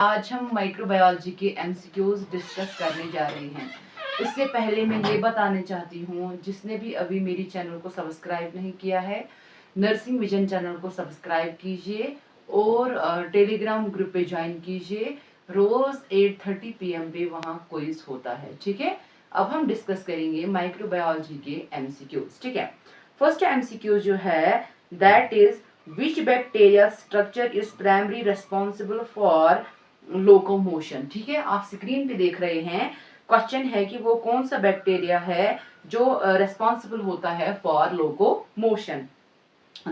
आज हम माइक्रोबायोलॉजी के एमसीक्यूज डिस्कस करने जा रहे हैं। इससे पहले मैं ये बताना चाहती हूँ, जिसने भी अभी मेरी चैनल को सब्सक्राइब नहीं किया है, नर्सिंग विजन चैनल को सब्सक्राइब कीजिए और टेलीग्राम ग्रुप पे ज्वाइन कीजिए। रोज 8:30 PM पे वहाँ क्विज होता है। ठीक है, अब हम डिस्कस करेंगे माइक्रोबायोलॉजी के एमसीक्यूज। ठीक है, फर्स्ट एमसीक्यू जो है that is which bacteria structure is primary responsible for locomotion. ठीक है, आप स्क्रीन पे देख रहे हैं, क्वेश्चन है कि वो कौन सा बैक्टीरिया है जो रेस्पॉन्सिबल होता है फॉर लोकोमोशन।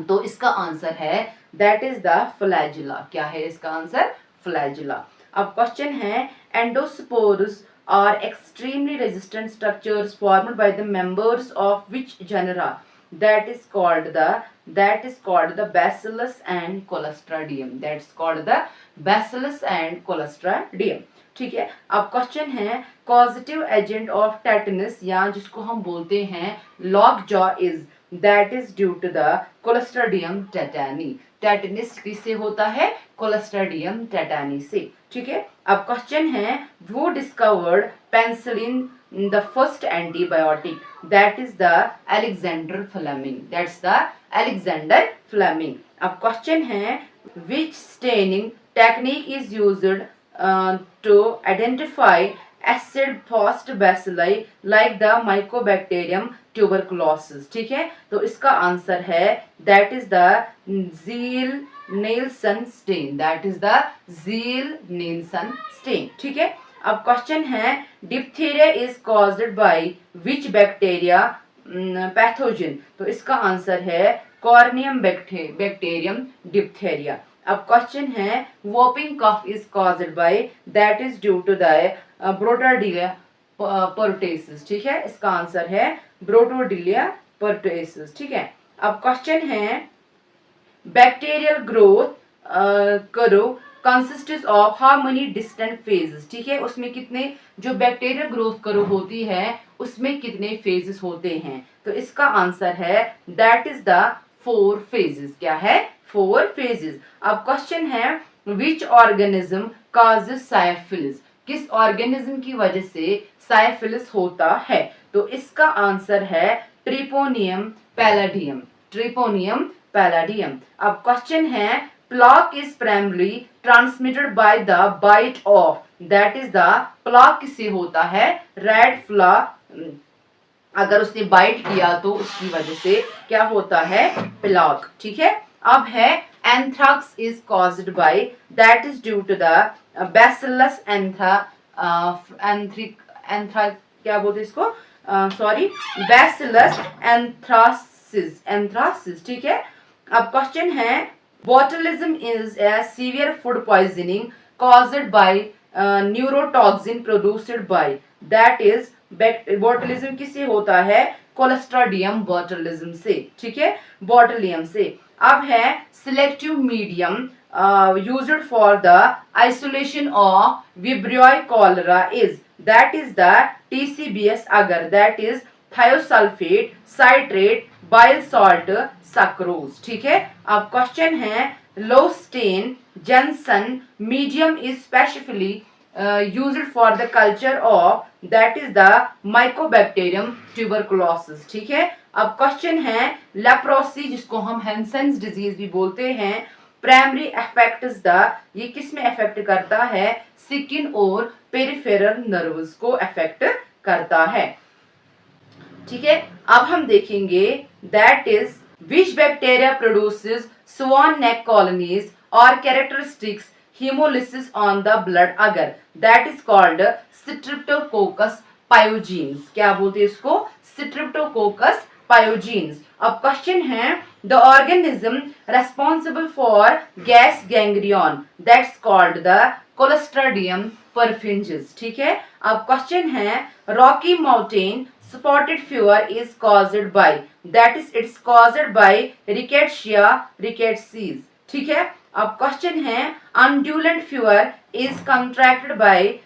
तो इसका आंसर है दैट इज द फ्लैजिला। क्या है इसका आंसर? फ्लैजिला। अब क्वेश्चन है endospores are extremely resistant structures formed by the members of which genera that is called the bacillus and clostridium. That's called the bacillus and clostridium. ठीक है, अब question है causative agent of tetanus या जिसको हम बोलते हैं lockjaw is that is due to the clostridium tetani. Tetanus किससे होता है? क्लोस्ट्रिडियम टेटानी से। ठीक है, अब क्वेश्चन है वो discovered penicillin the first antibiotic? That is the Alexander Fleming. That's the Alexander Fleming. अब क्वेश्चन है which staining technique is used to identify acid fast bacilli like the Mycobacterium tuberculosis. ठीक है, तो इसका आंसर है that is the Zeal-Neilson stain. That is the Zeal-Neilson stain. ठीक है, अब क्वेश्चन है diphtheria is caused by which bacteria pathogen. तो इसका आंसर है कॉर्नियम बैक्टीरियम डिप्थीरिया। अब क्वेश्चन है whooping cough is caused by that is due to the Bordetella pertussis. ठीक है, इसका आंसर है ब्रोटोडिलिया परटेसिस। ठीक है, अब क्वेश्चन है बैक्टीरियल ग्रोथ करो consist of how many distant phases. ठीक है, उसमें कितने जो बैक्टीरियल ग्रोथ करो होती है उसमें कितने फेजेस होते हैं? तो इसका आंसर है दैट इज द 4 फेजेस। क्या है? 4 फेजेस। अब क्वेश्चन है विच ऑर्गेनिज्म कॉजेस साइफिलिस। किस ऑर्गेनिज्म की वजह से साइफिलिस होता है? तो इसका आंसर है ट्रिपोनियम पैलाडियम। ट्रिपोनियम पैलाडियम। अब क्वेश्चन है plaque is primarily transmitted by the bite of, that is the plaque किससे होता है? रेड फ्ला। अगर उसने बाइट किया तो उसकी वजह से क्या होता है? प्लाक। ठीक है, अब है anthrax is caused by that is due to the Bacillus क्या बोलते इसको? Sorry, Bacillus anthracis. ठीक है, अब क्वेश्चन है botulism is a severe food poisoning caused by neurotoxin produced by, that is botulism किससे होता है? Clostridium botulism से। ठीक है, botulium से। अब है selective medium used for the isolation of Vibrio cholera is, that is the TCBS agar, that is thiosulphate, citrate, bile salt, sucrose. ठीक है, अब क्वेश्चन है Lowenstein Jensen medium is specifically used for the culture of that is the Mycobacterium tuberculosis. ठीक है, अब question है leprosy जिसको हम हैंसेंस डिजीज भी बोलते हैं प्राइमरी अफेक्ट्स द, ये किस में अफेक्ट करता है? स्किन और पेरिफेरल नर्व्स को अफेक्ट करता है। ठीक है, अब हम देखेंगे that is which bacteria produces swan neck colonies और characteristics hemolysis on the blood agar, that is called Streptococcus pyogenes. क्या बोलते हैं इसको? Streptococcus pyogenes. अब क्वेश्चन है the organism responsible for gas gangrene that's called the Clostridium perfringens. ठीक है, अब क्वेश्चन है Rocky Mountain spotted fever is caused by, that is it's caused by rickettsia rickettsies। ठीक है, अब क्वेश्चन है undulant fever is contracted by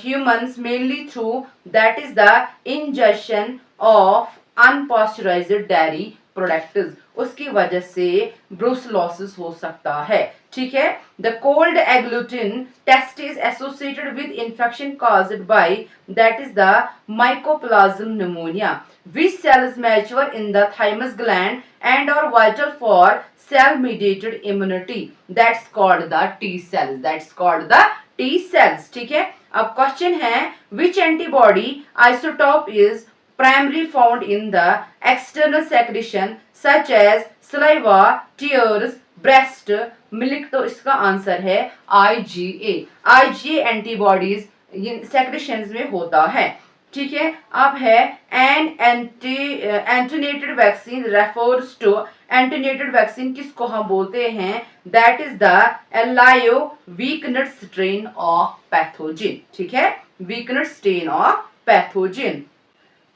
humans mainly through, that is the ingestion of unpasteurized dairy products। उसकी वजह से ब्रुसलोसिस हो सकता है। ठीक है. The cold agglutinin test is associated with infection caused by, that is the mycoplasma pneumonia. Which cells mature in the thymus gland and are vital for cell mediated immunity? That's called the T cells. That's called the T cells. ठीक है. अब question है, which antibody isotope is primarily found in the external secretion such as saliva, tears, breast milk? तो इसका answer है IgA. IgA antibodies secretions में होता है. ठीक है. अब है an attenuated vaccine refers to, attenuated vaccine किसको हम बोलते हैं? That is the alive weakened strain of pathogen. ठीक है. Weakened strain of pathogen.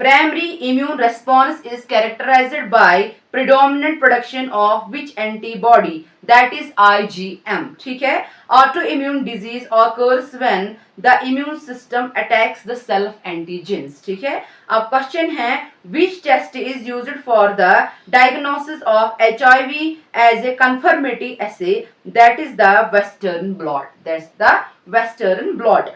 Primary immune response is characterized by predominant production of which antibody? That is IgM. ठीक है. Autoimmune disease occurs when the immune system attacks the self antigens. ठीक है. अब question है, which test is used for the diagnosis of HIV as a confirmatory assay? That is the Western blot. That's the Western blot.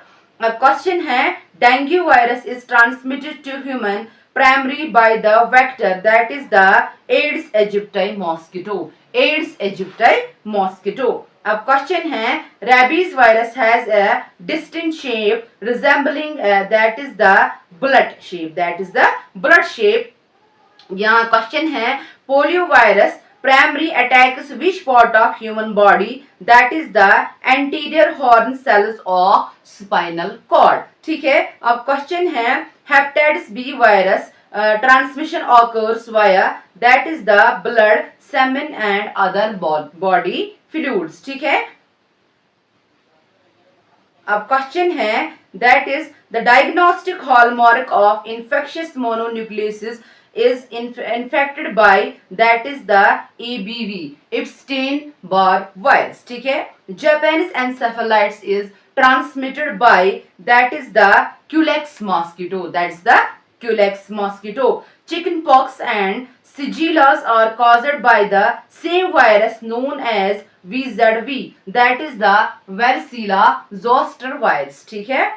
अब question है, dengue virus is transmitted to human primary by the vector, that is the aedes aegypti mosquito. Aedes aegypti mosquito. अब question है, rabies virus has a distinct shape resembling, that is the bullet shape. That is the bullet shape. यहाँ question है, polio virus primary attacks which part of human body? That is the anterior horn cells of spinal cord. ठीक है. अब question है, hepatitis B virus transmission occurs via, that is the blood, semen and other body fluids. ठीक है. अब question है, that is the diagnostic hallmark of infectious mononucleosis is infected by, that is the EBV, Epstein-Barr virus. ठीक है. Japanese encephalitis is transmitted by, that is the Culex mosquito. That's the Culex mosquito. Chickenpox and sigillas are caused by the same virus known as VZV. That is the Varicella zoster virus. ठीक है.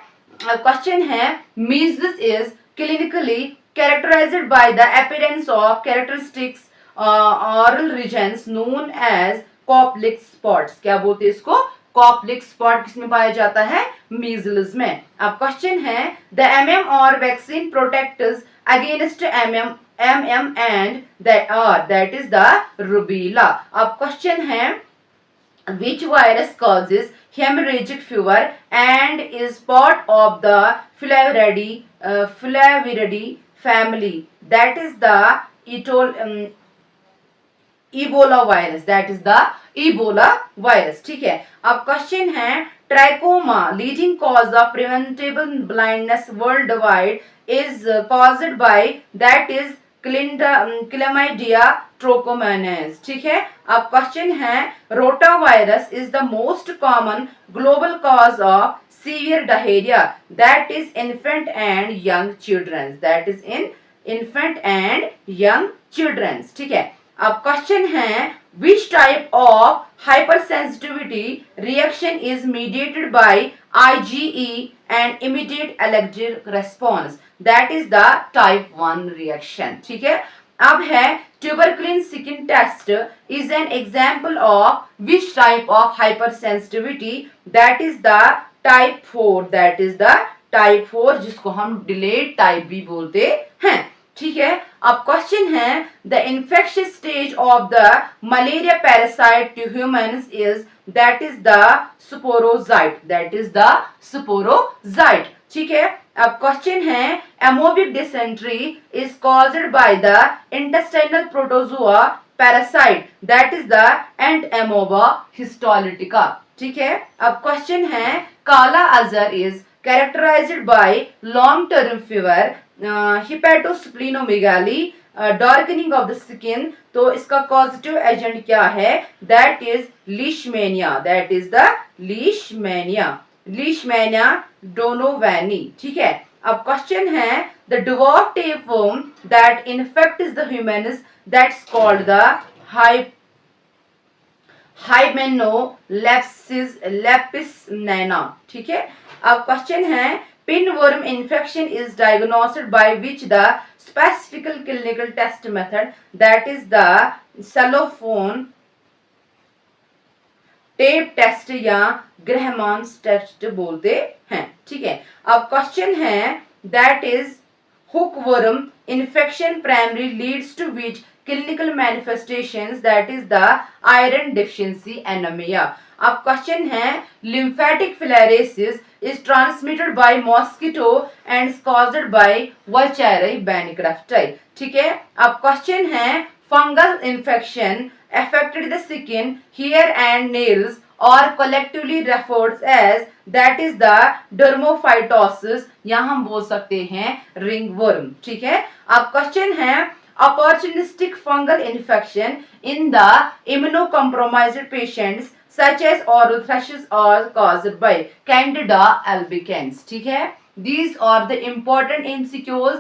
Question है, measles is clinically characterized by the appearance of characteristics oral regions known as Koplik spots. क्या बोलते हैं इसको? Koplik spot. किसमें पाया जाता है? मीजल्स में. अब क्वेश्चन है, the MMR vaccine protects against MM and that is the rubella. अब क्वेश्चन है, which virus causes hemorrhagic fever and is part of the Flaviridae family? That is the Ebola virus. That is the Ebola virus. ठीक है. अब question है, ट्राइकोमा leading cause of preventable blindness worldwide is caused by, that is Chlamydia trachomatis. ठीक है. अब question है, rotavirus is the most common global cause of severe diarrhea, that is infant and young children. That is in infant and young children. ठीक है. अब question है, which type of hypersensitivity reaction is mediated by IgE and immediate allergic response? That is the type 1 reaction. ठीक है. अब है, tuberculin skin test is an example of which type of hypersensitivity? That is the type 4. That is the type 4, जिसको हम delayed type भी बोलते हैं. ठीक है. अब क्वेश्चन है, the infectious stage of the malaria parasite to humans is, that is the sporozoite. That is the sporozoite. ठीक है. अब क्वेश्चन है, amoebic dysentery is caused by the intestinal protozoa parasite. That is the Entamoeba histolytica. ठीक है. अब question है, काला Azhar is characterized by long term fever, hepatosplenomegaly, darkening of the skin. तो इसका causative agent क्या है? That is leishmania. That is the leishmania donovani. ठीक है. अब क्वेश्चन है, the dwarf tapeworm that infects the humans, that's called the lepis nana, ठीक है। अब क्वेश्चन है pinworm infection is diagnosed by which the specific clinical test method, that is the cellophane tape test या Graham's test बोलते हैं, ठीक है। अब क्वेश्चन है that is hookworm infection primarily leads to which clinical manifestations, that is the iron deficiency anemia. अब question है lymphatic filariasis is transmitted by mosquito and is caused by Vaccaria bancrofti, ठीक है। अब क्वेश्चन है fungal infection affected the skin, hair and nails or collectively referred as, that is the dermophytosis, या हम बोल सकते हैं रिंगवर्म, ठीक है। अब क्वेश्चन है opportunistic fungal infection in the immunocompromised patients such as oral thrushes are caused by Candida albicans, ठीक है। These are the important MCQs,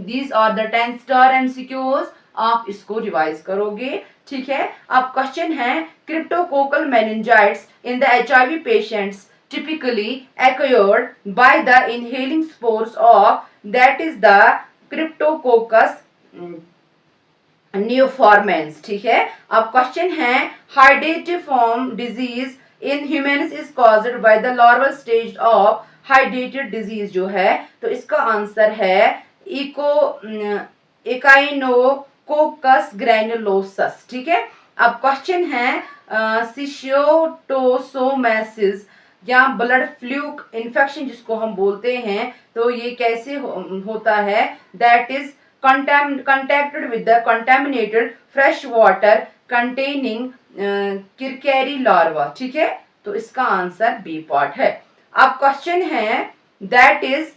these are the 10 star MCQs, आप इसको रिवाइज करोगे, ठीक है। अब क्वेश्चन है cryptococcal meningitis in the HIV patients typically acquired by the inhaling spores of, that is the Cryptococcus neoformans, ठीक है। अब क्वेश्चन है hydatidform disease in humans is caused by the larval stage of hydatid disease, जो है तो इसका answer है Echinococcus ग्रैनुलोसस, ठीक है। अब क्वेश्चन है सिशियोटोसोमेसिस या ब्लड फ्लूक इन्फेक्शन जिसको हम बोलते हैं, तो ये कैसे होता है, that is contacted with the contaminated fresh water containing cercariae larva, ठीक है। तो इसका आंसर बी पार्ट है। अब क्वेश्चन है that is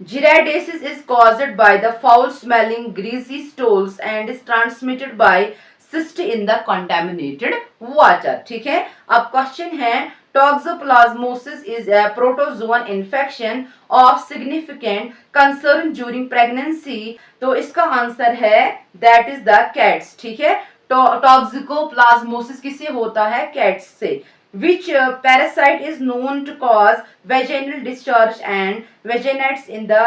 Giardiasis is caused by the foul smelling greasy stools and is transmitted by cyst in the contaminated water, ठीक है। अब क्वेश्चन है toxoplasmosis is a protozoan infection of significant concern during pregnancy, तो इसका answer है that is the cats, ठीक है। टॉक्सिकोप्लाज्मोसिस किससे होता है, कैट्स से। Which parasite is known to cause vaginal discharge and vaginitis in the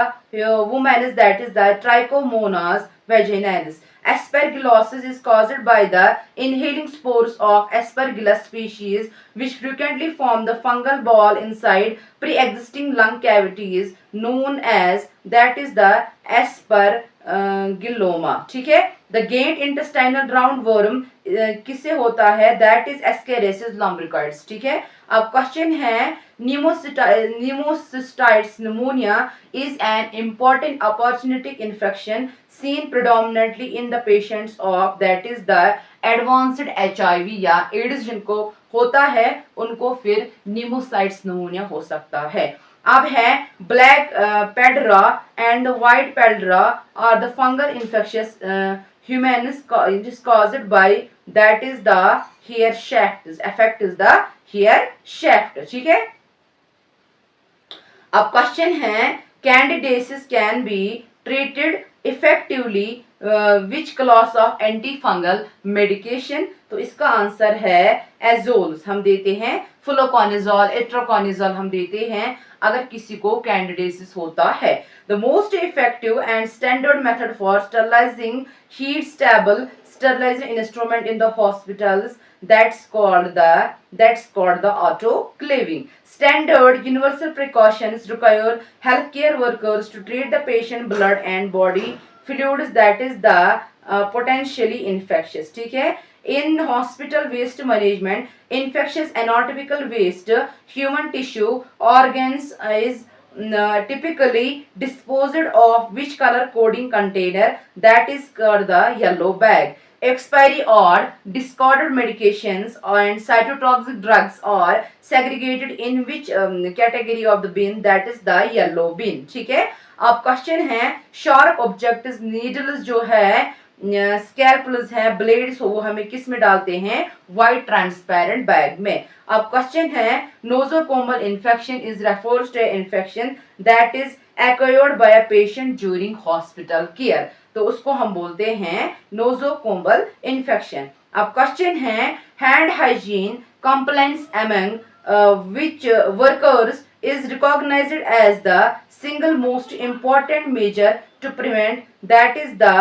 woman, that is the Trichomonas vaginalis. Aspergillosis is caused by the inhaling spores of Aspergillus species, which frequently form the fungal ball inside pre-existing lung cavities, known as, that is the Aspergilloma, ठीक है। The gained intestinal roundworm किससे होता है, that is Ascariasis lumbricoides, ठीक है। अब question है pneumocystis pneumonia is an important opportunistic infection seen predominantly in the patients of, that is the advanced HIV या एड्स जिनको होता है उनको फिर pneumocystis pneumonia हो सकता है। अब है black piedra and white piedra are the fungal infections humans is caused by, that is the hair shaft, affect is the hair shaft, ठीक है। अब क्वेश्चन है candidiasis can be treated effectively which class of antifungal medication, तो इसका answer है एजोल्स हम देते हैं, फ्लोकोनिजोल इट्रोकोनिजोल हम देते हैं अगर किसी को कैंडिडियासिस होता है। The most effective and standard method for sterilising heat stable sterilizing instrument in the hospitals, that's called the autoclaving. Standard universal precautions require healthcare workers to treat the patient blood and body fluids, that is the potentially infectious, ठीक है। In hospital waste management, infectious anatomical waste, human tissue, organs is typically disposed of which color coding container, that is called the yellow bag. Expiry or discarded medications and cytotoxic drugs are segregated in which category of the bin, that is the yellow bin, ठीक है। अब question है sharp objects needles जो है स्कैल्पल्स है blades वो हमें किस में डालते हैं, व्हाइट ट्रांसपेरेंट बैग में। अब क्वेश्चन है nosocomial infection is refers to infection that is acquired by a patient during hospital care, तो उसको हम बोलते हैं नोजोकोमल इन्फेक्शन। अब क्वेश्चन है hand hygiene compliance among which workers is recognized as the single most important measure to prevent, that is the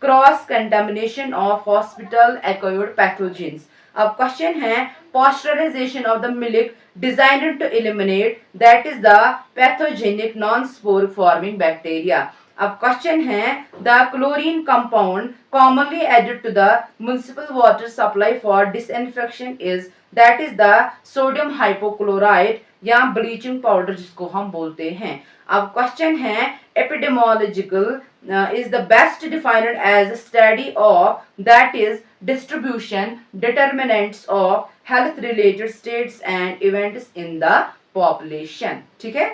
cross contamination of hospital acquired pathogens. अब question है pasteurization of the milk designed to eliminate, that is the pathogenic non-spore forming bacteria. अब question है the chlorine compound commonly added to the municipal water supply for disinfection is, that is the sodium hypochlorite या bleaching powder जिसको हम बोलते हैं. अब question है epidemiological is the best defined as a study of, that is distribution determinants of health related states and events in the population. ठीक है.